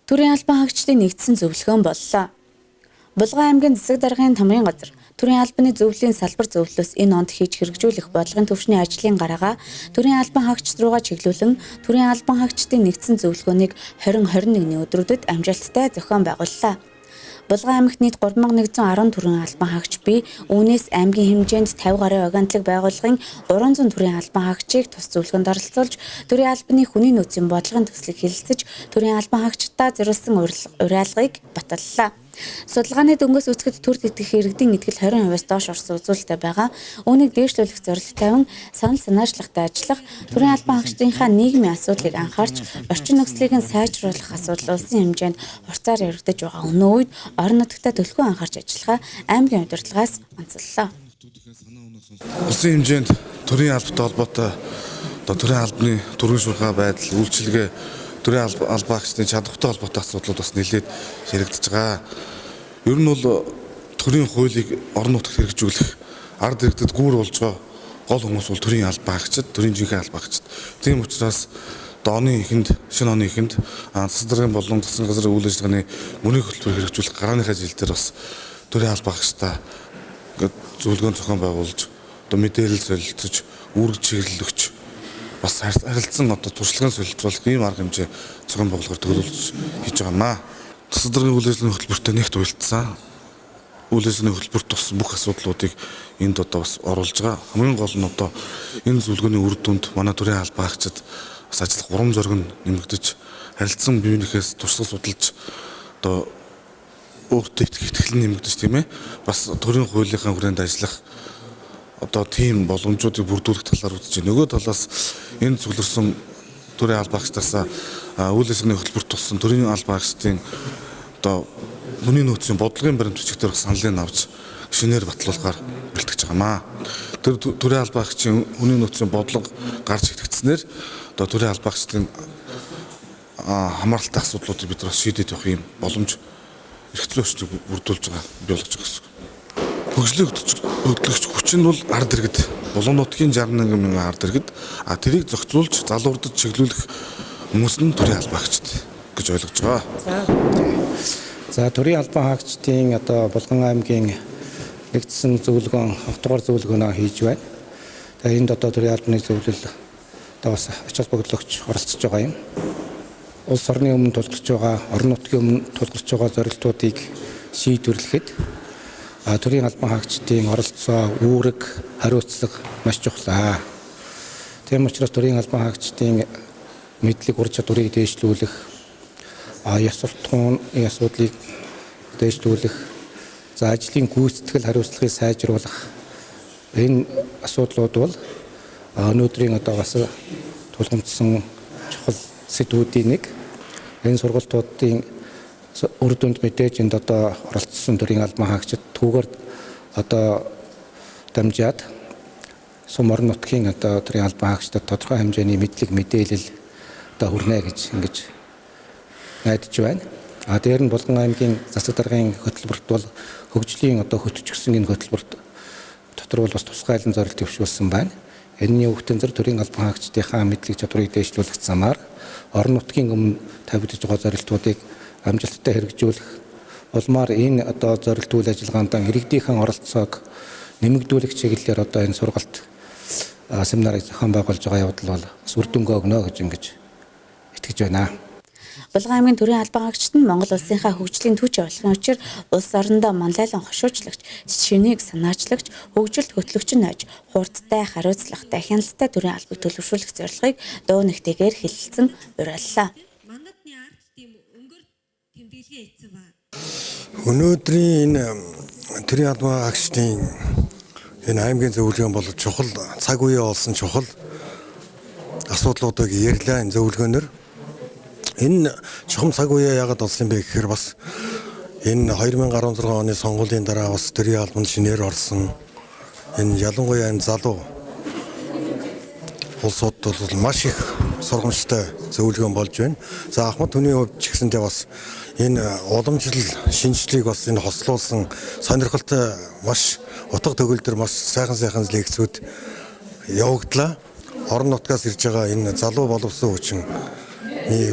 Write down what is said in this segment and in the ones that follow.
Төрийн албан хаагчдын нэгдсэн зөвлөгөөн боллоо. Булган аймгийн засаг даргын тамгын газар төрийн албаны зөвлөлийн салбар зөвлөлөөс энэ онд хийж хэрэгжүүлэх бодлогын төвшний ажлын гараагаа төрийн албан хаагчид руугаа чиглүүлэн төрийн албан хаагчдын нэгдсэн зөвлөгөөнийг 2021-ний өдрүүдэд амжилттай зохион байгууллаа. Булган аймагт нийт 3110 төрийн албан хаагч бий. Үүнээс аймгийн хэмжээнд 50 гаруй агентлаг байгууллагын 300 төрийн албан хаагчийг тус зөвлөгөөнд оролцуулж, төрийн албаны хүний нөөцийн бодлогын төслийг хэлэлцэж, төрийн албан хаагчдаа зориулсан уриалгыг баталлаа. Судалгааны дөнгөс үүсгэд төр тэтгэх иргэдийн идэгэл 20%-аас доош орсон үзүүлэлттэй байгаа. Үүнийг дээшлүүлэх зорилт тавин санал санаачлагтай ажиллах, төрийн албан хаагчдынхаа нийгмийн асуудлыг анхаарч, орчин нөхцөлийг сайжруулах асуудал улсын хэмжээнд хурцаар яригдаж байгаа өнөө үед орон нутагтаа төлхөө анхаарч ажиллахаа аймгийн удирдлагаас онцоллоо. Улсын хэмжээнд төрийн албатай холбоотой төрийн албаны төрийн шуурхай байдал, үйлчилгээ, төрийн албан хаагчдын чадвартай холбоотой асуудлууд бас нэлээд яригдж байгаа. Ер нь бол төрийн хуулийг орон нутагт хэрэгжүүлэх ард иргэдэд гүүр болж байгаа гол хүмүүс бол төрийн албан хаагчид, төрийн жинхэнэ албан хаагчид. Тийм учраас оны эхэнд, шинэ оны эхэнд засаг даргын болон засгийн газрын үйл ажиллагааны мөрийн хөтөлбөр хэрэгжүүлэх гарааныхаа жил дээр бас төрийн албан хаагчдаа зөвлөгөөн зохион байгуулж, мэдээлэл солилцож, үүрэг чиглэлөгч бас харилцан туршлагын солилцуулах ийм арга хэмжээ зохион байгуулахаар төлөвлөж хийж байгаа маа. Засаг даргын үйл ажиллагааны хөтөлбөртөө нэгт уялдсан. Үйл ажиллагааны хөтөлбөрт тус бүх асуудлуудыг энд бас оруулж байгаа. Хамгийн гол нь энэ зөвлөгөөний үр дүнд манай төрийн албан хаагчид бас ажиллах урам зориг нь нэмэгдэж, харилцан биеийнхээс туршлага судалж өөртөө итгэл нэмэгдэж тийм ээ. Бас төрийн хуулийнхаа хүрээнд ажиллах тийм боломжуудыг бүрдүүлэх талаар үзэж байна. Нөгөө талаас энэ зөвлөрсөн төрийн албан хаагчдаас үйл ажиллагааны хөтөлбөрт туссан төрийн албан хаагчдын хүний нөөцийн бодлогын баримт бичгээр саналыг авч шинээр батлуулахаар бэлтгэж байгаамаа. Тэр төрийн албан хаагчийн хүний нөөцийн бодлого гарч ирэгдснээр төрийн албан хаагчдын хамааралтай асуудлуудыг бид бас шийдэж явах юм боломж эрхцээ өчнөд бүрдүүлж байгаа бий болгож байгаа гэсэн. Хөгжлийг хөтлөгч хүч нь бол ард иргэд, Булган нутгийн 61 мянган ард иргэд, тэрийг зохицуулж залуурдад чиглүүлэх хүмүүс нь төрийн албан хаагчид гэж ойлгож байгаа. За төрийн албан хаагчдын Булган аймгийн нэгдсэн зөвлөгөөн, автогоор зөвлөгөөнөө хийж байна. Тэгээ энд төрийн албаны зөвлөл бас ач холбогдлогч оролцож байгаа юм. Улс орны өмнө тулгарч байгаа, орон нутгийн өмнө тулгарч байгаа зорилтуудыг шийдвэрлэхэд төрийн албан хаагчдын оролцоо, үүрэг, хариуцлага маш чухал. Тийм учраас төрийн албан хаагчдын мэдлэг ур чадварыг дээшлүүлэх, ёс суртахууны асуудлыг дээшлүүлэх, за ажлын гүйцэтгэл хариуцлагыг сайжруулах энэ асуудлууд бол өнөөдрийн бас тулгамдсан чухал сэдвүүдийн нэг. Энэ сургалтуудын үр дүнд мэдээж энд оролцсон төрийн албан хаагчид түүгээр дамжаад сум орон нутгийн төрийн албан хаагчдад тодорхой хэмжээний мэдлэг мэдээлэл хүрнэ гэж ингэж найдаж байна. Дээр нь Булган аймгийн засаг даргын хөтөлбөрт бол хөгжлийн хөтөчгсөн энэ хөтөлбөрт дотор бол бас тусгайлан зорилт төвшүүлсэн байна. Энэний өвтөн зэр төрийн албан хаагчдынхаа мэдлэг чадварыг дээшлүүлэх замаар орон нутгийн өмнө тавигдж байгаа зорилтуудыг амжилттай хэрэгжүүлэх улмаар энэ зорилт үйл ажиллагаанд иргэдийнхэн оролцоог нэмэгдүүлэх чиглэлээр энэ сургалт семинарыг зохион байгуулж байгаа явдал бол үр дүнгээ өгнө гэж ингэж итгэж байна. Булган аймгийн төрийн албан хаагчид нь Монгол улсынхаа хөгжлийн түвш явуулахын учир улс орондоо манлайлан хошуучлагч, шинийг санаачлагч, хөгжилт хөтлөгч нойж, хурдтай, хариуцлагатай, хяналттай төрийн албыг төлөвшүүлэх зорилгыг дуу нэгтэйгээр хэлэлцэн уриаллаа. Өнөөдрийн энэ төрийн албан хаагчдын энэ аймгийн зөвлөгөөн бол чухал, цаг үеэ олсон чухал асуудлуудыг ярьлаа энэ зөвлөгөөнөр. Энэ чухам цаг үеэ яагаад олсон бэ гэхээр бас энэ 2016 оны сонгуулийн дараа бас төрийн албанд шинээр орсон энэ ялангуяа энэ залуу улсууд бол маш их сургамжтай зөвлөгөөн болж байна. За Ахмад хүний хувьд ч гэсэндээ бас энэ уламжлал шинжлэлийг бас энэ хослуулсан сонирхолтой маш утга төгөлдөр маш сайхан лекцүүд явагдлаа. Орон нутгаас ирж байгаа энэ залуу боловсон хүчин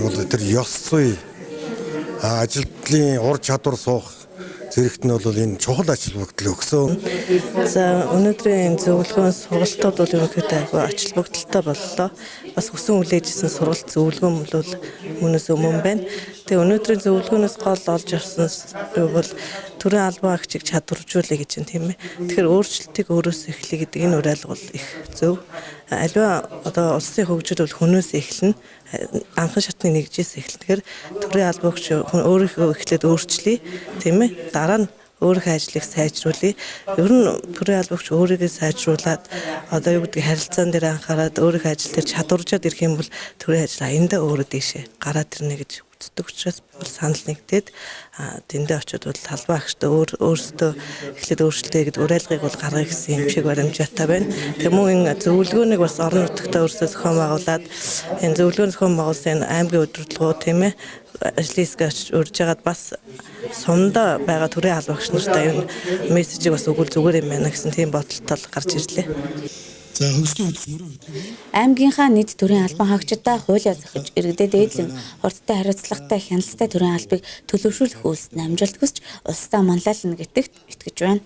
бол тэр ёс зүй ажилтлын ур чадвар суух зэрэгт нь бол энэ чухал ажил бүгдэл өгсөн. За өнөөдрийн зөвлөгөөн сургалтууд бол ерөнхийдөө айгүй ач холбогдолтой боллоо. Бас хүсэн хүлээжсэн сургалт зөвлөгөөн бол өмнөөс өмнө байна. Тэгээ өнөөдрийн зөвлөгөөнөөс гол олж авсан бол төрийн албан агчийг чадваржуулъя гэж юм тийм ээ. Тэгэхээр өөрчлөлтийг өөрөөсөө эхлэе гэдэг энэ уриалга бол их зөв. Аливаа одоо улсын хөгжил бол хүнээс эхэлнэ. Анхан шатны нэгжээс эхэлнэ. Тэгэхээр төрийн албан агч өөрийнхөө эхлээд өөрчлөе тийм ээ. Дараа нь өөрийнхөө ажлыг сайжруулъя. Ер нь төрийн албан агч өөрийгөө сайжруулад одоо юу гэдэг харилцаан дээр анхаарад өөрийнхөө ажил дээр чадваржаад ирэх юм бол төрийн ажил аяндаа өөрөө дээшээ гараад ирнэ гэж үздэг учраас бол санал нэгдээд тэндээ очиод бол албан агчтай өөрсдөө эхлээд өөрчлөлтөө гэдэг уриалгыг бол гаргая гэсэн юм шиг баримжаатай байна. Тэмүүн энэ зөвлөгөөнийг бас орон нутгад өөрсдөө зохион байгуулад энэ зөвлөгөөний зохион байгуулсан аймгийн удирдлагууд тийм ээ ажлын хэсгээс урьж хагаад бас сумдаа байгаа төрийн албан агч нартай энэ мессежийг бас өгвөл зүгээр юм байна гэсэн тийм бодолтой гарч ирлээ. За хөгжлийн хөтөлбөр Аймгийнхаа нийт төрийн албан хаагчдаа хуулиа зохиж иргэдэд дээдлэн хурдтай хариуцлагатай хяналттай төрийн албыг төлөвшүүлэх үйлс намжилт хүсч улсдаа манлайлна гэдэгт итгэж байна.